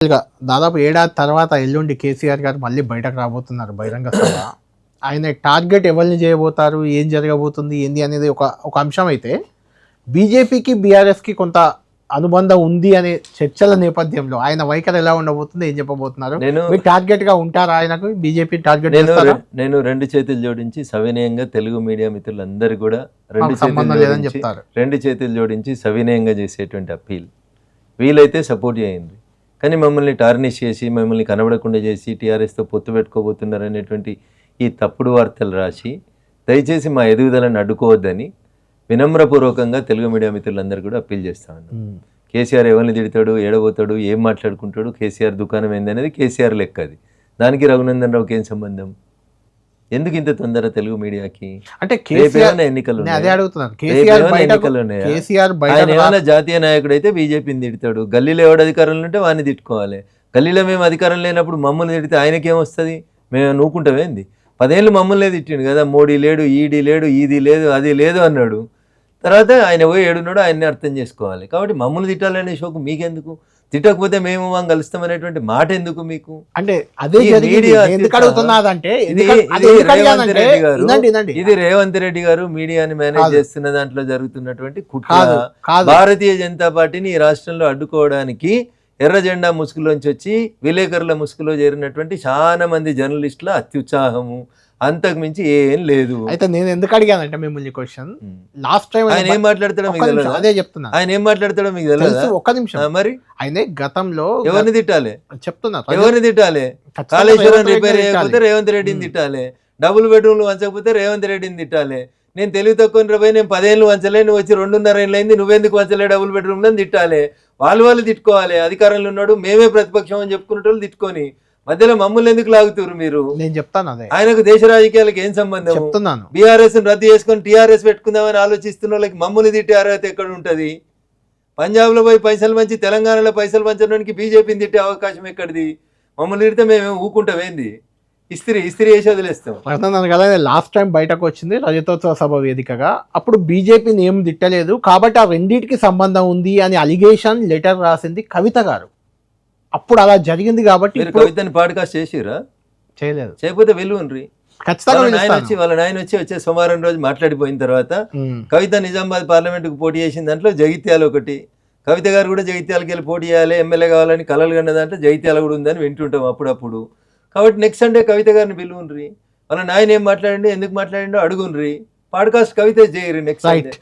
దాదాపు ఏడాది తర్వాత ఎల్లుండి కేసీఆర్ గారు మళ్ళీ బయటకు రాబోతున్నారు బహిరంగ సభ. ఆయన టార్గెట్ ఎవరిని చేయబోతారు, ఏం జరగబోతుంది, ఏంది అనేది ఒక అంశం అయితే, బీజేపీకి బీఆర్ఎస్కి కొంత అనుబంధం ఉంది అనే చర్చల నేపథ్యంలో ఆయన వైఖరి ఎలా ఉండబోతుంది, ఏం చెప్పబోతున్నారు? మీరు టార్గెట్ గా ఉంటారా ఆయనకు? బీజేపీ టార్గెట్ నేను రెండు చేతులు జోడించి సవినయంగా తెలుగు మీడియా మిత్రులందరూ కూడా రెండు చేతులు జోడించి సవినయంగా చేసేటువంటి అప్పీల్, వీలైతే సపోర్ట్ చేయండి. కానీ మమ్మల్ని టార్నిష్ చేసి, మమ్మల్ని కనబడకుండా చేసి, టీఆర్ఎస్తో పొత్తు పెట్టుకోబోతున్నారు అనేటువంటి ఈ తప్పుడు వార్తలు రాసి దయచేసి మా ఎదుగుదలను అడ్డుకోవద్దని వినమ్రపూర్వకంగా తెలుగు మీడియా మిత్రులందరూ కూడా అప్పీల్ చేస్తా ఉన్నాను. కేసీఆర్ ఎవరిని తిడతాడు, ఏడబోతాడు, ఏం మాట్లాడుకుంటాడు, కేసీఆర్ దుకాణం ఏందనేది కేసీఆర్ లెక్క. అది దానికి రఘునందన్ రావుకి ఏం సంబంధం? ఎందుకు ఇంత తొందర తెలుగు మీడియాకి? అంటే ఎన్నికలు ఆయన ఏమైనా జాతీయ నాయకుడు అయితే బీజేపీని తిడతాడు, గల్లీలో ఎవడు అధికారంలో ఉంటే వాడిని తిట్టుకోవాలి. గల్లీలో మేము అధికారం లేనప్పుడు మమ్మల్ని తిడితే ఆయనకేమొస్తుంది? మేము నూకుంటామేంది? 10 ఏళ్ళు మమ్మల్ని తిట్టిండు కదా, మోడీ లేడు, ఈడీ లేడు, ఇది లేదు, అది లేదు అన్నాడు. తర్వాత ఆయన పోయి ఏడున్నాడు, ఆయన్ని అర్థం చేసుకోవాలి. కాబట్టి మమ్మల్ని తిట్టాలనే షోకు మీకెందుకు? తిట్టకపోతే మేము కలుస్తామనేటువంటి మాట ఎందుకు మీకు? అంటే ఇది రేవంత్ రెడ్డి గారు మీడియాని మేనేజ్ చేస్తున్న దాంట్లో జరుగుతున్నటువంటి కుట్ర. భారతీయ జనతా పార్టీని ఈ రాష్ట్రంలో అడ్డుకోవడానికి ఎర్ర జెండా ముసుగులోంచి వచ్చి విలేకరుల ముసుగులో చేరినటువంటి చాలా మంది జర్నలిస్టుల అత్యుత్సాహము, అంతకు మించి ఏం లేదు. అయితే నేను ఎందుకు అడిగానంటే మిమ్మల్ని క్వశ్చన్, లాస్ట్ టైం ఆయన ఏం మాట్లాడతాడో మీకు తెలియదు. అదే చెప్తున్నా, ఆయన ఏం మాట్లాడతాడో మీకు తెలియదు. ఒక్క నిమిషం. మరి ఆయన గతంలో ఎవరిని తిట్టాలి? చెప్తున్నా, ఎవరిని తిట్టాలి? కాళేశ్వరం రిపేర్ చేయకపోతే రేవంత్ రెడ్డిని తిట్టాలి, డబుల్ బెడ్రూమ్లు వంచకపోతే రేవంత్ రెడ్డిని తిట్టాలి. నేను తెలివి తక్కువ పోయి నేను 10 ఏళ్ళు వంచలే, నువ్వు వచ్చి 2.5 ఏళ్ళు అయింది, నువ్వెందుకు వంచలే డబుల్ బెడ్రూమ్లో తిట్టాలి. వాళ్ళు తిట్టుకోవాలి. అధికారంలో ఉన్నాడు, మేమే ప్రతిపక్షం అని చెప్పుకునేటోళ్ళు తిట్టుకొని మధ్యలో మమ్మల్ని ఎందుకు లాగుతారు మీరు? నేను చెప్తాను, అదే ఆయనకు దేశ రాజకీయాలకు ఏం సంబంధం? చెప్తున్నాను. బీఆర్ఎస్ రద్దు చేసుకొని టీఆర్ఎస్ పెట్టుకుందామని ఆలోచిస్తున్న వాళ్ళకి మమ్మల్ని తిట్టే అర్హత ఎక్కడ ఉంటుంది? పంజాబ్లో పోయి పైసలు పంచి తెలంగాణలో పైసలు పంచడానికి బీజేపీని తిట్టే అవకాశం ఎక్కడిది? మమ్మల్ని తిడితే మేము ఊకుంటామేంది? ఇస్త్రీ వేసి వదిలేస్తాం. కదా, లాస్ట్ టైం బయటకు వచ్చింది రజతోత్సవ సభ వేదికగా, అప్పుడు బీజేపీని ఏం తిట్టలేదు కాబట్టి ఆ రెండింటికి సంబంధం ఉంది అని అలిగేషన్ లెటర్ రాసింది కవిత గారు. అప్పుడు అలా జరిగింది కాబట్టి. కవితని పాడ్కాస్ట్ చేసిరా? చేయలేదు. చేయకపోతే వెలువన్రి ఖచ్చితంగా. వాళ్ళ నాయన వచ్చే సోమవారం రోజు మాట్లాడిపోయిన తర్వాత కవిత నిజామాబాద్ పార్లమెంటుకు పోటీ చేసిన దాంట్లో జగిత్యాల ఒకటి, కవిత గారు కూడా జగిత్యాలకి వెళ్ళి పోటీ చేయాలి, ఎమ్మెల్యే కావాలని కలలు కన్న దాంట్లో జగిత్యాల కూడా ఉందని వింటుంటాం అప్పుడప్పుడు. కాబట్టి నెక్స్ట్ సండే కవిత గారిని పిలువుండ్రి, వాళ్ళ నాయన ఏం మాట్లాడండి, ఎందుకు మాట్లాడిండో అడుగుండ్రి, పాడ్కాస్ట్ కవిత చేయరు నెక్స్ట్ సండే.